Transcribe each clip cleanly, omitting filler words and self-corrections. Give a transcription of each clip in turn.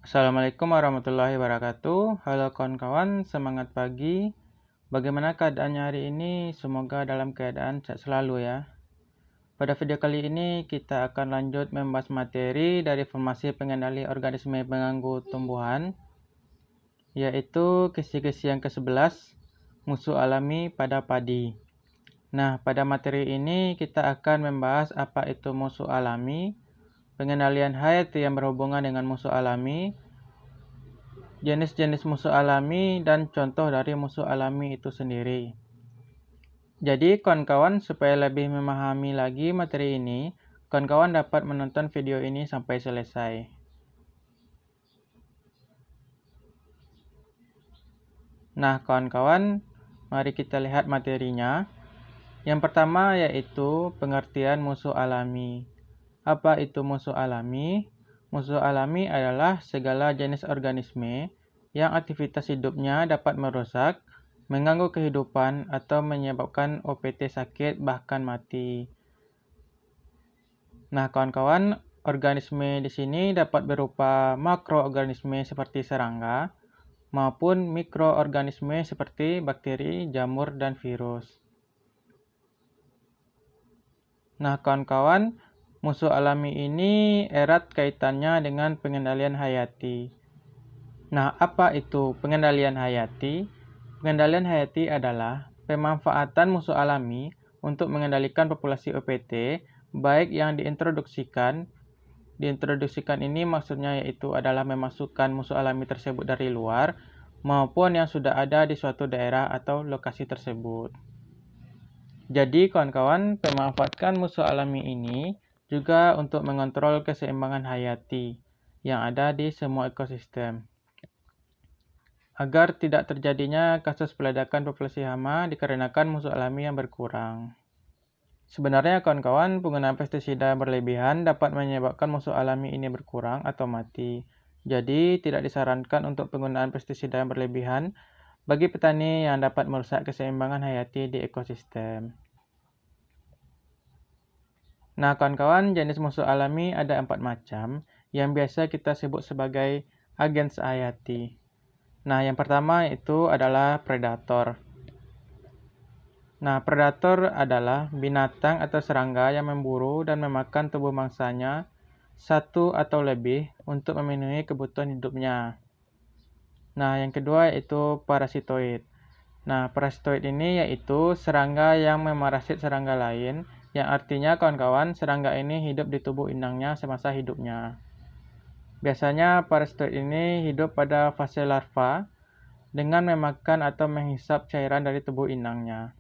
Assalamualaikum warahmatullahi wabarakatuh. Halo kawan-kawan, semangat pagi. Bagaimana keadaannya hari ini? Semoga dalam keadaan sehat selalu ya. Pada video kali ini kita akan lanjut membahas materi dari formasi pengendali organisme pengganggu tumbuhan, yaitu kisi-kisi yang ke-11, musuh alami pada padi. Nah, pada materi ini kita akan membahas apa itu musuh alami, pengendalian hayati yang berhubungan dengan musuh alami, jenis-jenis musuh alami, dan contoh dari musuh alami itu sendiri. Jadi, kawan-kawan, supaya lebih memahami lagi materi ini, kawan-kawan dapat menonton video ini sampai selesai. Nah, kawan-kawan, mari kita lihat materinya. Yang pertama yaitu pengertian musuh alami. Apa itu musuh alami? Musuh alami adalah segala jenis organisme yang aktivitas hidupnya dapat merusak, mengganggu kehidupan, atau menyebabkan OPT sakit bahkan mati. Nah, kawan-kawan, organisme di sini dapat berupa makroorganisme seperti serangga maupun mikroorganisme seperti bakteri, jamur, dan virus. Nah, kawan-kawan, musuh alami ini erat kaitannya dengan pengendalian hayati. Nah, apa itu pengendalian hayati? Pengendalian hayati adalah pemanfaatan musuh alami untuk mengendalikan populasi OPT, baik yang diintroduksikan. Diintroduksikan ini maksudnya yaitu adalah memasukkan musuh alami tersebut dari luar, maupun yang sudah ada di suatu daerah atau lokasi tersebut. Jadi, kawan-kawan, pemanfaatkan musuh alami ini juga untuk mengontrol keseimbangan hayati yang ada di semua ekosistem, agar tidak terjadinya kasus peledakan populasi hama dikarenakan musuh alami yang berkurang. Sebenarnya, kawan-kawan, penggunaan pestisida berlebihan dapat menyebabkan musuh alami ini berkurang atau mati. Jadi, tidak disarankan untuk penggunaan pestisida yang berlebihan bagi petani yang dapat merusak keseimbangan hayati di ekosistem. Nah, kawan-kawan, jenis musuh alami ada 4 macam yang biasa kita sebut sebagai agens hayati. Nah, yang pertama itu adalah predator. Nah, predator adalah binatang atau serangga yang memburu dan memakan tubuh mangsanya satu atau lebih untuk memenuhi kebutuhan hidupnya. Nah, yang kedua yaitu parasitoid. Nah, parasitoid ini yaitu serangga yang memarasit serangga lain, yang artinya kawan-kawan, serangga ini hidup di tubuh inangnya semasa hidupnya. Biasanya parasitoid ini hidup pada fase larva dengan memakan atau menghisap cairan dari tubuh inangnya.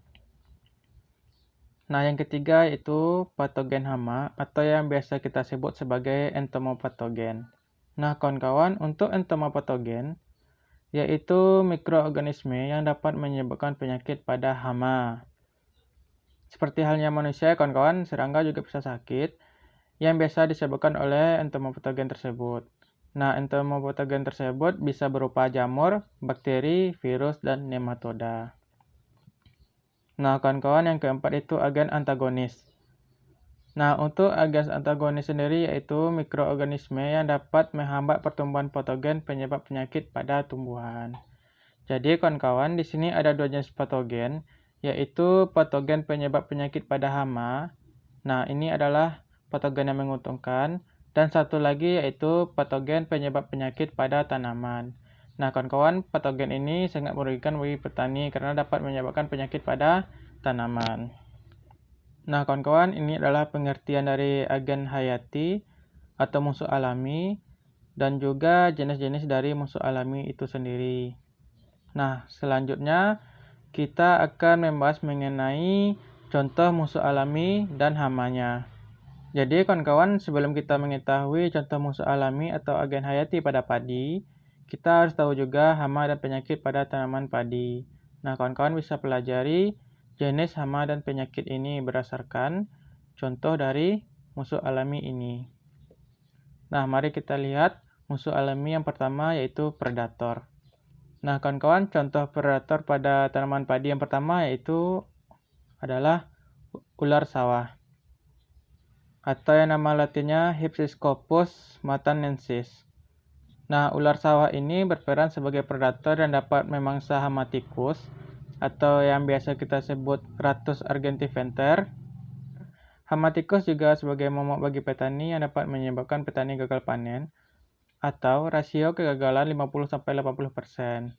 Nah, yang ketiga yaitu patogen hama atau yang biasa kita sebut sebagai entomopatogen. Nah, kawan-kawan, untuk entomopatogen yaitu mikroorganisme yang dapat menyebabkan penyakit pada hama. Seperti halnya manusia, kawan-kawan, serangga juga bisa sakit yang biasa disebabkan oleh entomopatogen tersebut. Nah, entomopatogen tersebut bisa berupa jamur, bakteri, virus, dan nematoda. Nah, kawan-kawan, yang keempat itu agen antagonis. Nah, untuk agen antagonis sendiri yaitu mikroorganisme yang dapat menghambat pertumbuhan patogen penyebab penyakit pada tumbuhan. Jadi, kawan-kawan, di sini ada 2 jenis patogen, yaitu patogen penyebab penyakit pada hama. Nah, ini adalah patogen yang menguntungkan. Dan satu lagi yaitu patogen penyebab penyakit pada tanaman. Nah, kawan-kawan, patogen ini sangat merugikan bagi petani karena dapat menyebabkan penyakit pada tanaman. Nah, kawan-kawan, ini adalah pengertian dari agen hayati atau musuh alami dan juga jenis-jenis dari musuh alami itu sendiri. Nah, selanjutnya kita akan membahas mengenai contoh musuh alami dan hamanya. Jadi, kawan-kawan, sebelum kita mengetahui contoh musuh alami atau agen hayati pada padi, kita harus tahu juga hama dan penyakit pada tanaman padi. Nah, kawan-kawan bisa pelajari jenis hama dan penyakit ini berdasarkan contoh dari musuh alami ini. Nah, mari kita lihat musuh alami yang pertama yaitu predator. Nah, kawan-kawan, contoh predator pada tanaman padi yang pertama yaitu adalah ular sawah, atau yang nama latinnya Hypsiscopus matanensis. Nah, ular sawah ini berperan sebagai predator dan dapat memangsa hama tikus atau yang biasa kita sebut Rattus argentiventer. Hama tikus juga sebagai momok bagi petani yang dapat menyebabkan petani gagal panen atau rasio kegagalan 50-80%.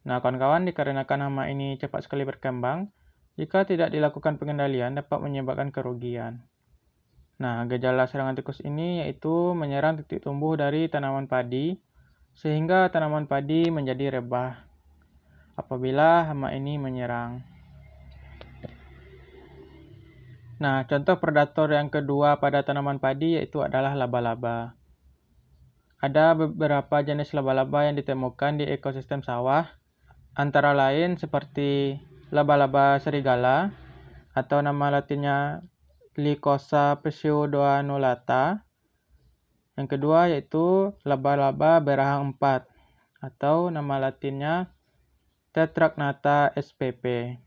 Nah, kawan-kawan, dikarenakan hama ini cepat sekali berkembang, jika tidak dilakukan pengendalian dapat menyebabkan kerugian. Nah, gejala serangan tikus ini yaitu menyerang titik tumbuh dari tanaman padi, sehingga tanaman padi menjadi rebah apabila hama ini menyerang. Nah, contoh predator yang kedua pada tanaman padi yaitu adalah laba-laba. Ada beberapa jenis laba-laba yang ditemukan di ekosistem sawah, antara lain seperti laba-laba serigala atau nama latinnya Lycosa pseudoannullata. Yang kedua yaitu laba-laba berahang 4 atau nama latinnya Tetracnata spp.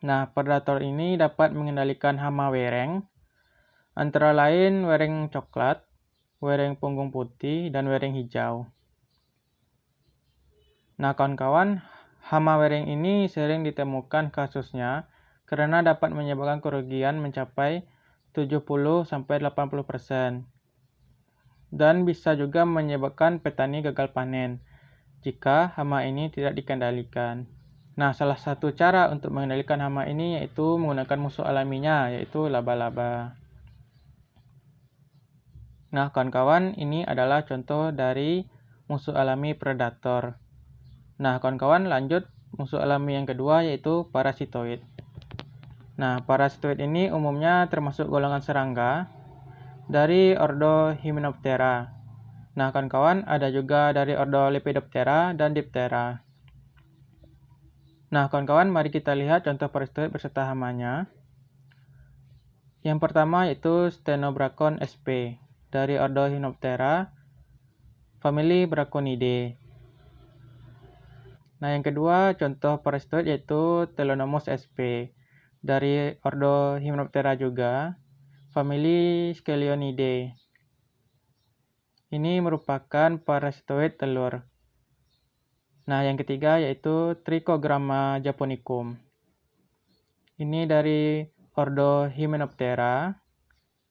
Nah, predator ini dapat mengendalikan hama wereng, antara lain wereng coklat, wereng punggung putih, dan wereng hijau. Nah, kawan-kawan, hama wereng ini sering ditemukan kasusnya karena dapat menyebabkan kerugian mencapai 70-80% dan bisa juga menyebabkan petani gagal panen jika hama ini tidak dikendalikan. Nah, salah satu cara untuk mengendalikan hama ini yaitu menggunakan musuh alaminya, yaitu laba-laba. Nah, kawan-kawan, ini adalah contoh dari musuh alami predator. Nah, kawan-kawan, lanjut musuh alami yang kedua yaitu parasitoid. Nah, parasitoid ini umumnya termasuk golongan serangga dari ordo Hymenoptera. Nah, kawan-kawan, ada juga dari ordo Lepidoptera dan Diptera. Nah, kawan-kawan, mari kita lihat contoh parasitoid beserta hamanya. Yang pertama yaitu Stenobracon sp. dari ordo Hymenoptera, famili Braconidae. Nah, yang kedua contoh parasitoid yaitu Teleonomus sp. dari ordo Hymenoptera juga, famili Scelionidae. Ini merupakan parasitoid telur. Nah, yang ketiga yaitu Trichogramma japonicum. Ini dari ordo Hymenoptera,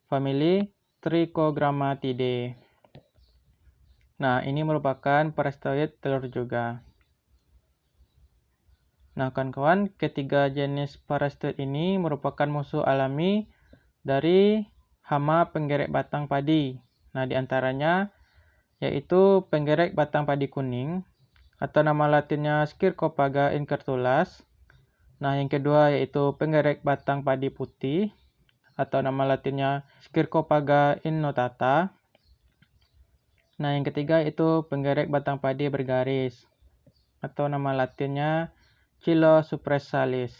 famili Trichogrammatidae. Nah, ini merupakan parasitoid telur juga. Nah, kawan-kawan, ketiga jenis parasitoid ini merupakan musuh alami dari hama penggerek batang padi. Nah, diantaranya yaitu penggerek batang padi kuning, atau nama latinnya Scircophaga incertulus. Nah, yang kedua yaitu penggerek batang padi putih, atau nama latinnya Scircophaga innotata. Nah, yang ketiga yaitu penggerek batang padi bergaris, atau nama latinnya Chilosuppressalis.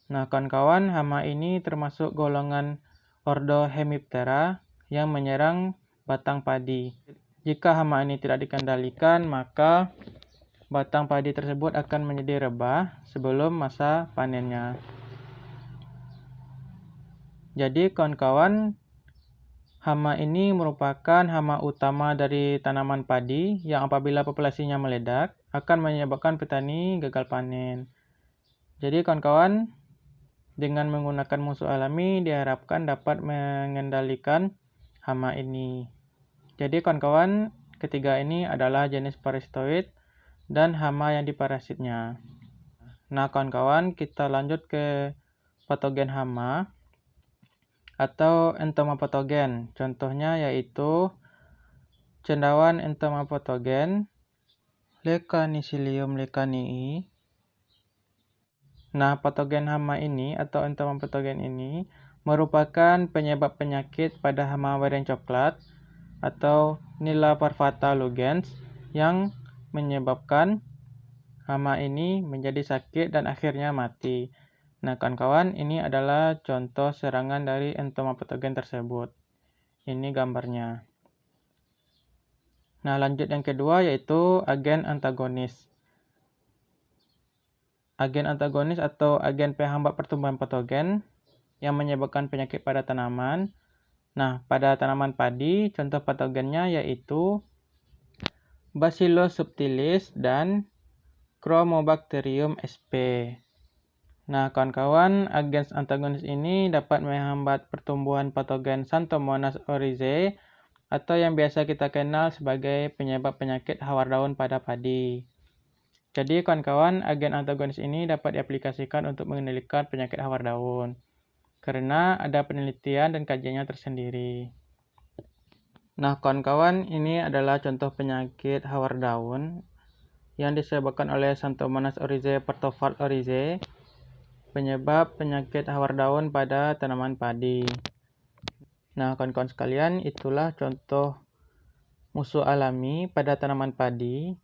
Nah, kawan-kawan, hama ini termasuk golongan ordo Hemiptera yang menyerang batang padi. Jika hama ini tidak dikendalikan, maka batang padi tersebut akan menjadi rebah sebelum masa panennya. Jadi, kawan-kawan, hama ini merupakan hama utama dari tanaman padi yang apabila populasinya meledak akan menyebabkan petani gagal panen. Jadi, kawan-kawan, dengan menggunakan musuh alami diharapkan dapat mengendalikan hama ini. Jadi, kawan-kawan, ketiga ini adalah jenis parasitoid dan hama yang diparasitnya. Nah, kawan-kawan, kita lanjut ke patogen hama atau entomopatogen. Contohnya yaitu cendawan entomopatogen, Lecanicilium lecanii. Nah, patogen hama ini atau entomopatogen ini merupakan penyebab penyakit pada hama wereng coklat atau Nilla parvata lugens yang menyebabkan hama ini menjadi sakit dan akhirnya mati. Nah, kawan-kawan, ini adalah contoh serangan dari entomopatogen tersebut. Ini gambarnya. Nah, lanjut yang kedua yaitu agen antagonis. Agen antagonis atau agen penghambat pertumbuhan patogen yang menyebabkan penyakit pada tanaman. Nah, pada tanaman padi, contoh patogennya yaitu Bacillus subtilis, dan Chromobacterium sp. Nah, kawan-kawan, agen antagonis ini dapat menghambat pertumbuhan patogen Xanthomonas oryzae atau yang biasa kita kenal sebagai penyebab penyakit hawar daun pada padi. Jadi, kawan-kawan, agen antagonis ini dapat diaplikasikan untuk mengendalikan penyakit hawar daun karena ada penelitian dan kajiannya tersendiri. Nah, kawan-kawan, ini adalah contoh penyakit hawar daun yang disebabkan oleh Xanthomonas oryzae pertoval oryzae, penyebab penyakit hawar daun pada tanaman padi. Nah, kawan-kawan sekalian, itulah contoh musuh alami pada tanaman padi,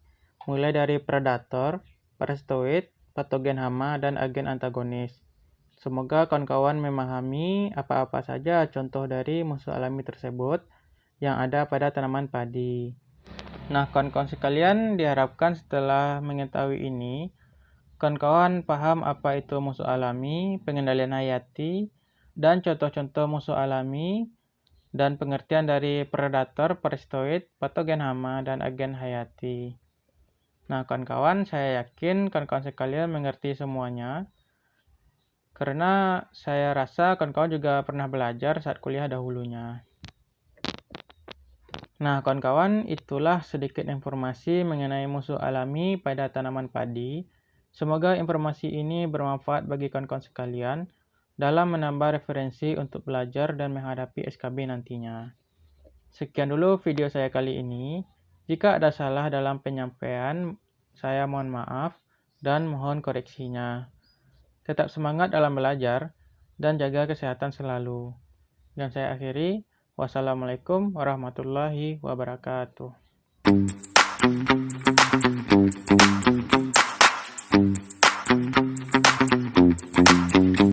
mulai dari predator, parasitoid, patogen hama, dan agen antagonis. Semoga kawan-kawan memahami apa-apa saja contoh dari musuh alami tersebut yang ada pada tanaman padi. Nah, kawan-kawan sekalian, diharapkan setelah mengetahui ini, kawan-kawan paham apa itu musuh alami, pengendalian hayati, dan contoh-contoh musuh alami, dan pengertian dari predator, parasitoid, patogen hama, dan agen hayati. Nah, kawan-kawan, saya yakin kawan-kawan sekalian mengerti semuanya, karena saya rasa kawan-kawan juga pernah belajar saat kuliah dahulunya. Nah, kawan-kawan, itulah sedikit informasi mengenai musuh alami pada tanaman padi. Semoga informasi ini bermanfaat bagi kawan-kawan sekalian dalam menambah referensi untuk belajar dan menghadapi SKB nantinya. Sekian dulu video saya kali ini. Jika ada salah dalam penyampaian, saya mohon maaf dan mohon koreksinya. Tetap semangat dalam belajar dan jaga kesehatan selalu. Dan saya akhiri. Wassalamualaikum warahmatullahi wabarakatuh.